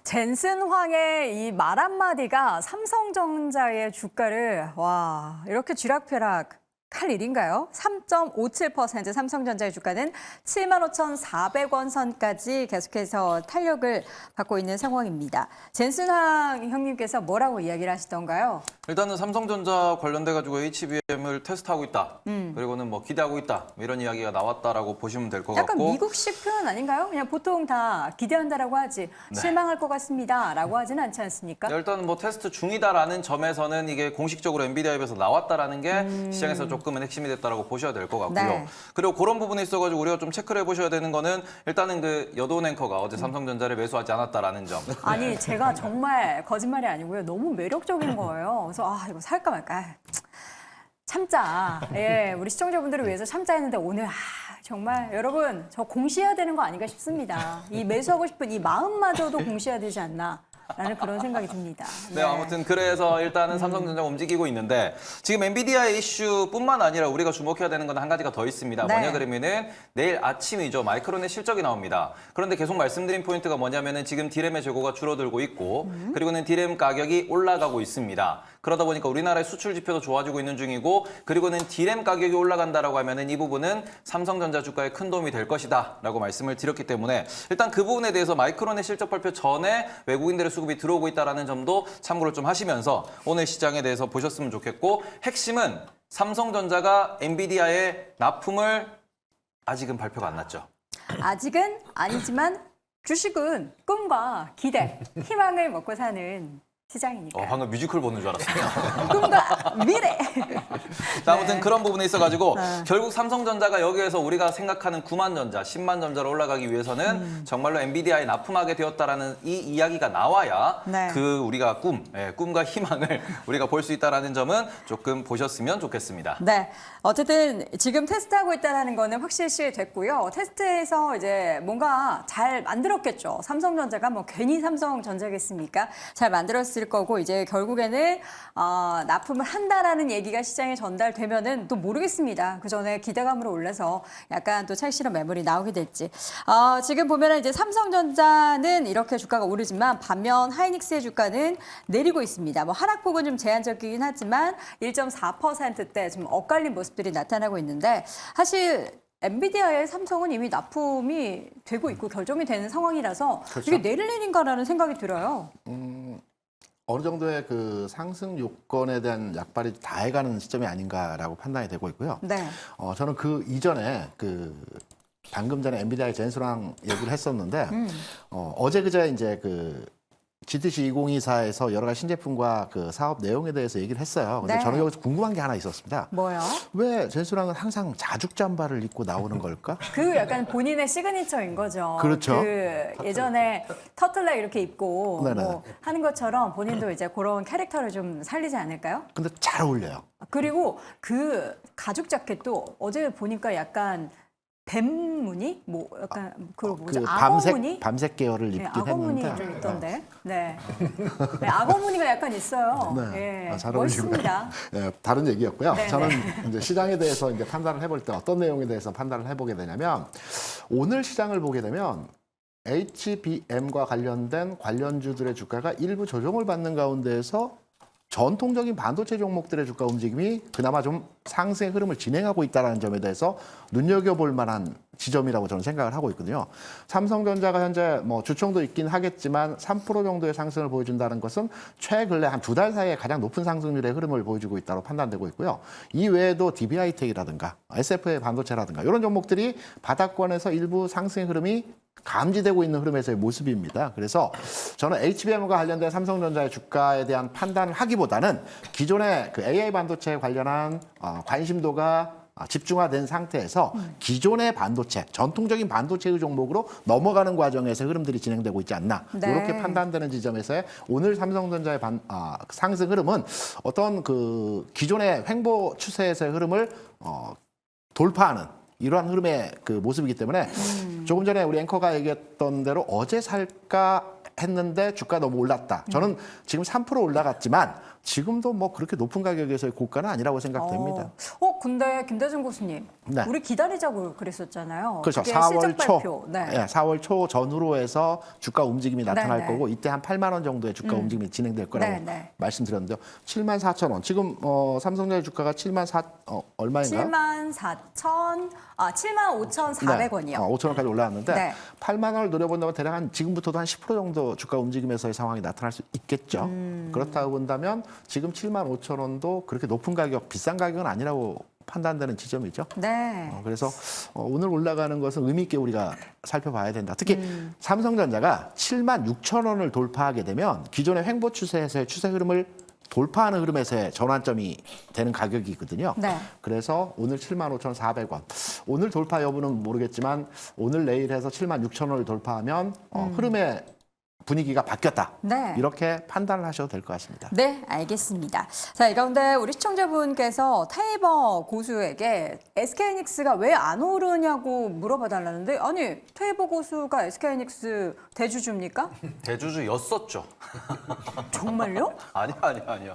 젠슨 황의 이 말 한마디가 삼성전자의 주가를 이렇게 쥐락펴락 할 일인가요? 3.57% 삼성전자의 주가는 75,400원 선까지 계속해서 탄력을 받고 있는 상황입니다. 젠슨 황 형님께서 뭐라고 이야기를 하시던가요? 일단은 삼성전자 관련돼가지고 HBM을 테스트하고 있다. 그리고는 뭐 기대하고 있다. 이런 이야기가 나왔다라고 보시면 될 것 약간 같고. 미국식 표현 아닌가요? 그냥 보통 다 기대한다라고 하지 실망할 것 같습니다라고 하지는 않지 않습니까? 일단은 뭐 테스트 중이다라는 점에서는 이게 공식적으로 엔비디아 입에서 나왔다라는 게 시장에서 조금은 핵심이 됐다라고 보셔야 될 것 같고요. 네. 그리고 그런 부분에 있어가지고 우리가 좀 체크를 해보셔야 되는 거는 일단은 그 여돈 앵커가 어제 삼성전자를 매수하지 않았다라는 점. 아니 제가 정말 거짓말이 아니고요. 너무 매력적인 거예요. 그래서 이거 살까 말까. 참자. 예, 우리 시청자분들을 위해서 참자 했는데 오늘 정말 여러분 저 공시해야 되는 거 아닌가 싶습니다. 이 매수하고 싶은 이 마음마저도 공시해야 되지 않나. 라는 그런 생각이 듭니다. 네, 아무튼 그래서 일단은 삼성전자가 움직이고 있는데 지금 엔비디아의 이슈뿐만 아니라 우리가 주목해야 되는 건 한 가지가 더 있습니다. 네. 뭐냐 그러면은 내일 아침이죠. 마이크론의 실적이 나옵니다. 그런데 계속 말씀드린 포인트가 뭐냐면은 지금 디램의 재고가 줄어들고 있고 그리고는 디램 가격이 올라가고 있습니다. 그러다 보니까 우리나라의 수출 지표도 좋아지고 있는 중이고 그리고는 디램 가격이 올라간다라고 하면은 이 부분은 삼성전자 주가에 큰 도움이 될 것이다라고 말씀을 드렸기 때문에 일단 그 부분에 대해서 마이크론의 실적 발표 전에 외국인들의 수급이 들어오고 있다는 점도 참고를 좀 하시면서 오늘 시장에 대해서 보셨으면 좋겠고 핵심은 삼성전자가 엔비디아에 납품을 아직은 발표가 안 났죠. 아직은 아니지만 주식은 꿈과 기대, 희망을 먹고 사는 시장이니까. 방금 뮤지컬 보는 줄 알았습니다. 꿈과 미래. 자, 아무튼 그런 부분에 있어가지고 결국 삼성전자가 여기에서 우리가 생각하는 9만 전자, 10만 전자로 올라가기 위해서는 정말로 엔비디아에 납품하게 되었다라는 이 이야기가 나와야 네. 그 우리가 꿈과 희망을 우리가 볼 수 있다라는 점은 조금 보셨으면 좋겠습니다. 네, 어쨌든 지금 테스트하고 있다는 거는 확실시 됐고요. 테스트에서 이제 뭔가 잘 만들었겠죠. 삼성전자가 뭐 괜히 삼성전자겠습니까? 잘 만들었을 거고 이제 결국에는 납품을 한다라는 얘기가 시장에 전달되면은 또 모르겠습니다. 그 전에 기대감으로 올라서 약간 또 찰실한 매물이 나오게 될지. 지금 보면은 이제 삼성전자는 이렇게 주가가 오르지만 반면 하이닉스의 주가는 내리고 있습니다. 뭐 하락폭은 좀 제한적이긴 하지만 1.4%대 좀 엇갈린 모습들이 나타나고 있는데 사실 엔비디아의 삼성은 이미 납품이 되고 있고 결정이 되는 상황이라서 그렇죠. 이게 내릴 일인가라는 생각이 들어요. 어느 정도의 그 상승 요건에 대한 약발이 다 해가는 시점이 아닌가라고 판단이 되고 있고요. 네. 저는 그 이전에 방금 전에 엔비디아의 젠스랑 얘기를 했었는데 어제 그제 이제 그 GTC 2024에서 여러 가지 신제품과 그 사업 내용에 대해서 얘기를 했어요. 근데 네. 저는 여기서 궁금한 게 하나 있었습니다. 뭐요? 왜 젠스랑은 항상 자죽 잠바를 입고 나오는 걸까? 그 약간 본인의 시그니처인 거죠. 그렇죠. 그 예전에 터틀넥 이렇게 입고 네네. 뭐 하는 것처럼 본인도 이제 그런 캐릭터를 좀 살리지 않을까요? 근데 잘 어울려요. 그리고 그 가죽 자켓도 어제 보니까 약간 뱀 무늬? 뭐 약간 그 뭐죠? 악어 무늬? 밤색 계열을 네, 입긴 악어 무늬 했는데 좀 있던데. 네. 네, 악어 무늬가 약간 있어요. 네, 예, 잘 어울리고요. 멋있습니다. 네, 다른 얘기였고요. 네, 저는 네. 이제 시장에 대해서 이제 판단을 해볼 때 어떤 내용에 대해서 판단을 해보게 되냐면 오늘 시장을 보게 되면 HBM과 관련된 관련주들의 주가가 일부 조정을 받는 가운데에서 전통적인 반도체 종목들의 주가 움직임이 그나마 좀 상승의 흐름을 진행하고 있다는 점에 대해서 눈여겨볼 만한 지점이라고 저는 생각을 하고 있거든요. 삼성전자가 현재 뭐 주총도 있긴 하겠지만 3% 정도의 상승을 보여준다는 것은 최근래 한 2달 사이에 가장 높은 상승률의 흐름을 보여주고 있다고 판단되고 있고요. 이 외에도 DBI텍이라든가 SF의 반도체라든가 이런 종목들이 바닥권에서 일부 상승의 흐름이 감지되고 있는 흐름에서의 모습입니다. 그래서 저는 HBM과 관련된 삼성전자의 주가에 대한 판단을 하기보다는 기존의 그 AI 반도체에 관련한 관심도가 집중화된 상태에서 기존의 반도체, 전통적인 반도체의 종목으로 넘어가는 과정에서 흐름들이 진행되고 있지 않나 네. 이렇게 판단되는 지점에서의 오늘 삼성전자의 상승 흐름은 어떤 그 기존의 횡보 추세에서의 흐름을 돌파하는 이러한 흐름의 그 모습이기 때문에 조금 전에 우리 앵커가 얘기했던 대로 어제 살까 했는데 주가 너무 올랐다. 저는 지금 3% 올라갔지만 지금도 뭐 그렇게 높은 가격에서의 고가는 아니라고 생각됩니다. 근데 김대중 교수님, 네. 우리 기다리자고 그랬었잖아요. 그렇죠. 그게 4월 실적 초, 발표. 네. 4월 초 전후로 해서 주가 움직임이 나타날 네. 거고 이때 한 8만 원 정도의 주가 움직임이 진행될 거라고 네. 말씀드렸는데요. 7만 4천 원. 지금 삼성전자 주가가 7만 4 얼마인가요? 7만 5,400원이요. 5천 원까지 올라왔는데 네. 8만 원을 노려본다면 대략 한 지금부터도 한 10% 정도 주가 움직임에서의 상황이 나타날 수 있겠죠. 그렇다고 본다면 지금 7만 5천 원도 그렇게 높은 가격, 비싼 가격은 아니라고 판단되는 지점이죠. 네. 그래서 오늘 올라가는 것은 의미 있게 우리가 살펴봐야 된다. 특히 삼성전자가 7만 6천 원을 돌파하게 되면 기존의 횡보 추세에서의 추세 흐름을 돌파하는 흐름에서의 전환점이 되는 가격이거든요. 네. 그래서 오늘 7만 5,400원. 오늘 돌파 여부는 모르겠지만 오늘 내일 해서 7만 6천 원을 돌파하면 흐름의 분위기가 바뀌었다. 네. 이렇게 판단을 하셔도 될 것 같습니다. 네, 알겠습니다. 자, 이 가운데 우리 시청자분께서 테이버 고수에게 SK하이닉스가 왜 안 오르냐고 물어봐 달라는데 아니, 테이버 고수가 SK하이닉스 대주주입니까? 대주주였었죠. 정말요? 아니요.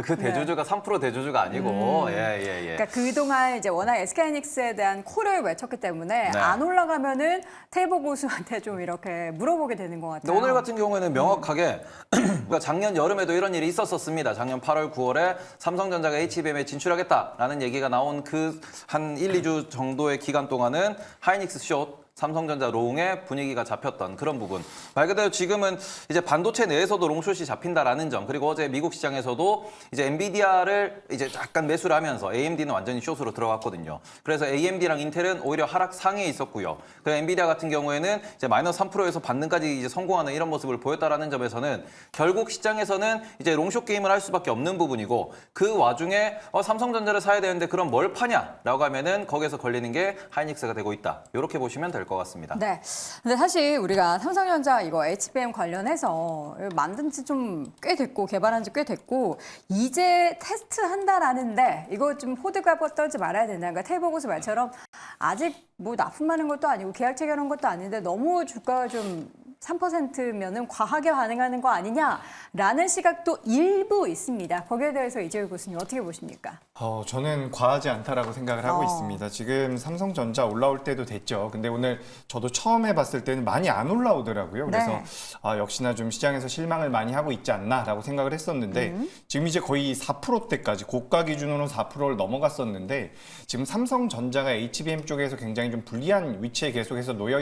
그 대주주가 3% 대주주가 아니고 예. 그러니까 그동안 이제 워낙 SK하이닉스에 대한 콜을 외쳤기 때문에 네. 안 올라가면은 테이버 고수한테 좀 이렇게 물어보게 되는 것 같아요. 근데 오늘 같은 경우에는 명확하게 그러니까 작년 여름에도 이런 일이 있었었습니다. 작년 8월, 9월에 삼성전자가 HBM에 진출하겠다라는 얘기가 나온 그 한 1, 2주 정도의 기간 동안은 하이닉스 숏, 삼성전자 롱의 분위기가 잡혔던 그런 부분. 말 그대로 지금은 이제 반도체 내에서도 롱숏이 잡힌다라는 점. 그리고 어제 미국 시장에서도 이제 엔비디아를 이제 약간 매수를 하면서 AMD는 완전히 숏으로 들어갔거든요. 그래서 AMD랑 인텔은 오히려 하락 상위에 있었고요. 그 엔비디아 같은 경우에는 이제 마이너스 3%에서 반등까지 이제 성공하는 이런 모습을 보였다라는 점에서는 결국 시장에서는 이제 롱숏 게임을 할 수밖에 없는 부분이고 그 와중에 삼성전자를 사야 되는데 그럼 뭘 파냐라고 하면은 거기에서 걸리는 게 하이닉스가 되고 있다. 이렇게 보시면 될 것 같습니다. 네. 근데 사실 우리가 삼성전자 이거 HBM 관련해서 만든 지 좀 꽤 됐고 개발한 지 꽤 됐고 이제 테스트 한다라는데 이거 좀 호들갑 떨지 말아야 된다. 그러니까 테이버 고수 말처럼 아직 뭐 납품하는 것도 아니고 계약 체결한 것도 아닌데 너무 주가가 좀 3%면은 과하게 반응하는 거 아니냐라는 시각도 일부 있습니다. 거기에 대해서 이재율 교수님 어떻게 보십니까? 저는 과하지 않다라고 생각을 하고 있습니다. 지금 삼성전자 올라올 때도 됐죠. 근데 오늘 저도 처음에 봤을 때는 많이 안 올라오더라고요. 그래서 네. 역시나 좀 시장에서 실망을 많이 하고 있지 않나라고 생각을 했었는데 지금 이제 거의 4%대까지 고가 기준으로 4%를 넘어갔었는데 지금 삼성전자가 HBM 쪽에서 굉장히 좀 불리한 위치에 계속해서 놓여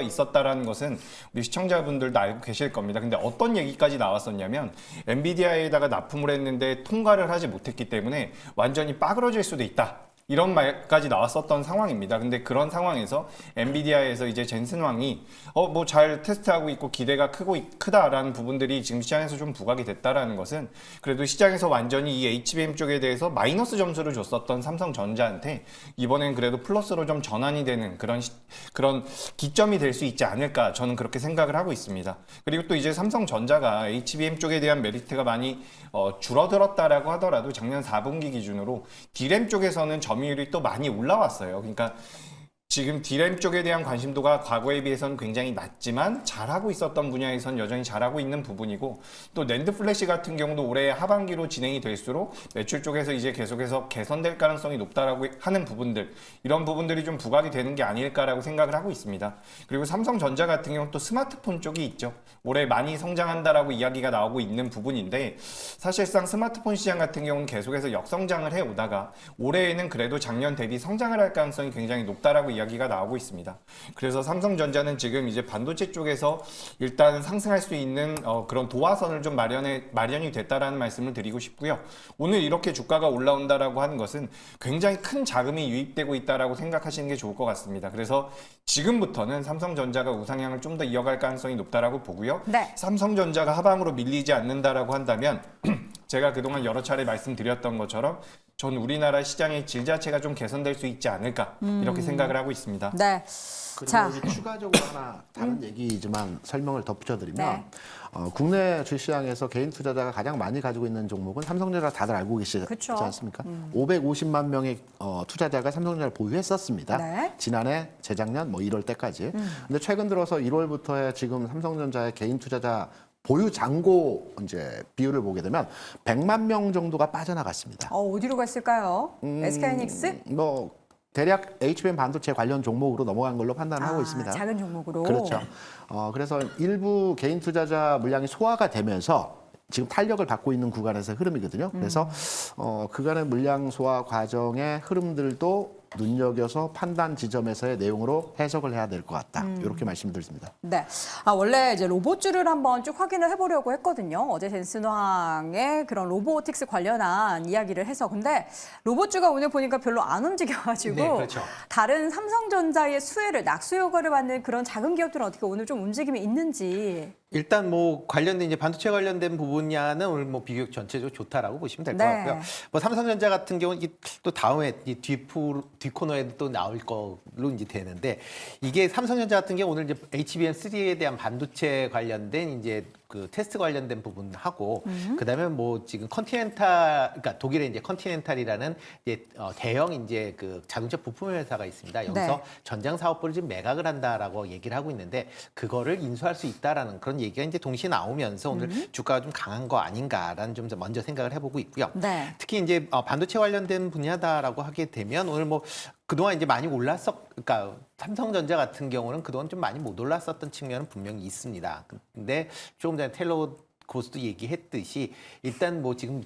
있었다라는 것은 우리 시청자분들도 알고 계실 겁니다. 근데 어떤 얘기까지 나왔었냐면 엔비디아에다가 납품을 했는데 통과를 하지 못했기 때문에 완전히 빠그러질 수도 있다. 이런 말까지 나왔었던 상황입니다. 근데 그런 상황에서 엔비디아에서 이제 젠슨 왕이 뭐 잘 테스트하고 있고 기대가 크다라는 부분들이 지금 시장에서 좀 부각이 됐다라는 것은 그래도 시장에서 완전히 이 HBM 쪽에 대해서 마이너스 점수를 줬었던 삼성전자한테 이번엔 그래도 플러스로 좀 전환이 되는 그런 기점이 될 수 있지 않을까 저는 그렇게 생각을 하고 있습니다. 그리고 또 이제 삼성전자가 HBM 쪽에 대한 메리트가 많이 줄어들었다라고 하더라도 작년 4분기 기준으로 D램 쪽에서는 점유율이 또 많이 올라왔어요. 그러니까 지금 D램 쪽에 대한 관심도가 과거에 비해서는 굉장히 낮지만 잘하고 있었던 분야에선 여전히 잘하고 있는 부분이고 또 낸드 플래시 같은 경우도 올해 하반기로 진행이 될수록 매출 쪽에서 이제 계속해서 개선될 가능성이 높다라고 하는 부분들 이런 부분들이 좀 부각이 되는 게 아닐까라고 생각을 하고 있습니다. 그리고 삼성전자 같은 경우 또 스마트폰 쪽이 있죠. 올해 많이 성장한다라고 이야기가 나오고 있는 부분인데 사실상 스마트폰 시장 같은 경우는 계속해서 역성장을 해오다가 올해에는 그래도 작년 대비 성장을 할 가능성이 굉장히 높다라고 이야기가 나오고 있습니다. 그래서 삼성전자는 지금 이제 반도체 쪽에서 일단 상승할 수 있는 그런 도화선을 좀 마련이 됐다라는 말씀을 드리고 싶고요. 오늘 이렇게 주가가 올라온다라고 하는 것은 굉장히 큰 자금이 유입되고 있다라고 생각하시는 게 좋을 것 같습니다. 그래서 지금부터는 삼성전자가 우상향을 좀 더 이어갈 가능성이 높다라고 보고요. 네. 삼성전자가 하방으로 밀리지 않는다라고 한다면 제가 그동안 여러 차례 말씀드렸던 것처럼 전 우리나라 시장의 질 자체가 좀 개선될 수 있지 않을까 이렇게 생각을 하고 있습니다. 네. 그리고 자. 여기 추가적으로 하나 다른 얘기지만 설명을 덧붙여드리면 네. 국내 주시장에서 개인 투자자가 가장 많이 가지고 있는 종목은 삼성전자 다들 알고 계시지 그쵸. 않습니까? 550만 명의 투자자가 삼성전자를 보유했었습니다. 네. 지난해, 재작년, 1월 때까지. 근데 최근 들어서 1월부터의 지금 삼성전자의 개인 투자자 보유 잔고 이제 비율을 보게 되면 100만 명 정도가 빠져나갔습니다. 어디로 갔을까요? SK하이닉스? 뭐 대략 HBM 반도체 관련 종목으로 넘어간 걸로 판단하고 있습니다. 작은 종목으로. 그렇죠. 그래서 일부 개인 투자자 물량이 소화가 되면서 지금 탄력을 받고 있는 구간에서 흐름이거든요. 그래서 그간의 물량 소화 과정의 흐름들도 눈여겨서 판단 지점에서의 내용으로 해석을 해야 될 것 같다. 이렇게 말씀드렸습니다. 네. 원래 이제 로봇주를 한번 쭉 확인을 해보려고 했거든요. 어제 젠슨황의 그런 로보틱스 관련한 이야기를 해서. 근데 로봇주가 오늘 보니까 별로 안 움직여가지고 네, 그렇죠. 다른 삼성전자의 수혜를 낙수 효과를 받는 그런 작은 기업들은 어떻게 오늘 좀 움직임이 있는지. 일단 뭐 관련된 이제 반도체 관련된 부분야는 오늘 뭐 비교적 전체적으로 좋다라고 보시면 될 것 네. 같고요. 뭐 삼성전자 같은 경우는 이게 또 다음에 이 뒷코너에 또 나올 거로 이제 되는데 이게 삼성전자 같은 경우 오늘 이제 HBM3에 대한 반도체 관련된 이제 그 테스트 관련된 부분하고 그다음에 뭐 지금 그러니까 독일의 이제 컨티넨탈이라는 이제 대형 이제 그 자동차 부품 회사가 있습니다. 여기서 네. 전장 사업부를 지금 매각을 한다라고 얘기를 하고 있는데 그거를 인수할 수 있다라는 그런 얘기가 이제 동시에 나오면서 오늘 주가가 좀 강한 거 아닌가라는 좀 먼저 생각을 해보고 있고요. 네. 특히 이제 반도체 관련된 분야다라고 하게 되면 오늘 뭐 그동안 이제 많이 그러니까 삼성전자 같은 경우는 그동안 좀 많이 못 올랐었던 측면은 분명히 있습니다. 근데 조금 전에 텔로 고스도 얘기했듯이 일단 뭐 지금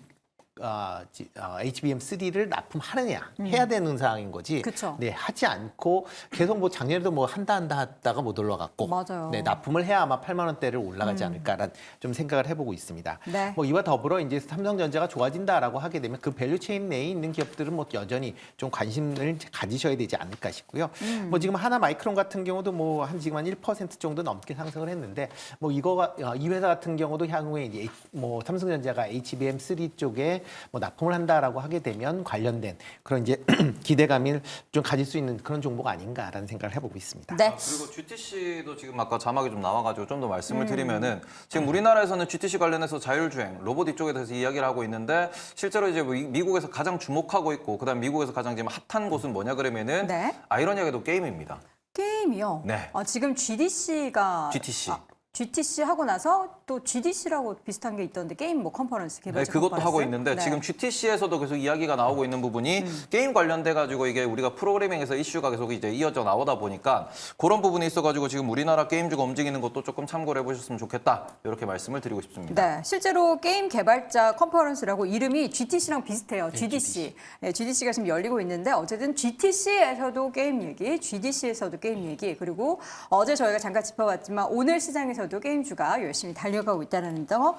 HBM3를 납품하느냐 해야 되는 상황인 거지. 그쵸. 네, 하지 않고 계속 뭐 작년에도 뭐 한다 하다가 못 올라갔고. 맞아요. 네, 납품을 해야 아마 8만 원대를 올라가지 않을까라는 좀 생각을 해보고 있습니다. 네. 뭐 이와 더불어 이제 삼성전자가 좋아진다라고 하게 되면 그 밸류체인 내에 있는 기업들은 뭐 여전히 좀 관심을 가지셔야 되지 않을까 싶고요. 뭐 지금 하나 마이크론 같은 경우도 뭐 지금 한 1% 정도 넘게 상승을 했는데 뭐 이 회사 같은 경우도 향후에 이제 뭐 삼성전자가 HBM3 쪽에 뭐 납품을 한다라고 하게 되면 관련된 그런 이제 기대감을 좀 가질 수 있는 그런 종목 아닌가라는 생각을 해보고 있습니다. 네. 그리고 GTC도 지금 아까 자막이 좀 나와가지고 좀 더 말씀을 드리면은 지금 우리나라에서는 GTC 관련해서 자율주행, 로봇 이쪽에 대해서 이야기를 하고 있는데 실제로 이제 미국에서 가장 주목하고 있고 그다음 미국에서 가장 지금 핫한 곳은 뭐냐 그러면은 네. 아이러니하게도 게임입니다. 게임이요? 네. 지금 GDC가 GTC. GTC 하고 나서 또 GDC라고 비슷한 게 있던데 게임 뭐 컨퍼런스 네, 개발자 그것도 컨퍼런스? 하고 있는데 네. 지금 GTC에서도 계속 이야기가 나오고 있는 부분이 게임 관련돼 가지고 이게 우리가 프로그래밍에서 이슈가 계속 이제 이어져 나오다 보니까 그런 부분이 있어 가지고 지금 우리나라 게임주가 움직이는 것도 조금 참고를 해보셨으면 좋겠다 이렇게 말씀을 드리고 싶습니다. 네, 실제로 게임 개발자 컨퍼런스라고 이름이 GTC랑 비슷해요. GDC. 네, GDC가 지금 열리고 있는데 어쨌든 GTC에서도 게임 얘기, GDC에서도 게임 얘기, 그리고 어제 저희가 잠깐 짚어봤지만 오늘 시장에서도 게임주가 열심히 달려가고 있다는 점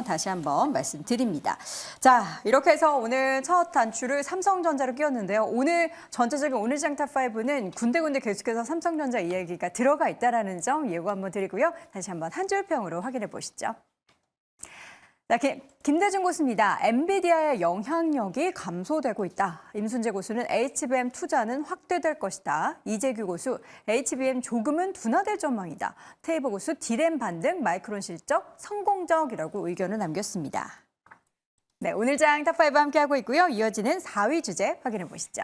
다시 한번 말씀드립니다. 자, 이렇게 해서 오늘 첫 단추를 삼성전자로 끼웠는데요. 오늘 전체적인 오늘 시장 탑5는 군데군데 계속해서 삼성전자 이야기가 들어가 있다는 점 예고 한번 드리고요. 다시 한번 한 줄평으로 확인해 보시죠. 자, 김대중 고수입니다. 엔비디아의 영향력이 감소되고 있다. 임순재 고수는 HBM 투자는 확대될 것이다. 이재규 고수, HBM 조금은 둔화될 전망이다. 테이버 고수, 디램 반등, 마이크론 실적 성공적이라고 의견을 남겼습니다. 네, 오늘 장 탑5 함께하고 있고요. 이어지는 4위 주제 확인해 보시죠.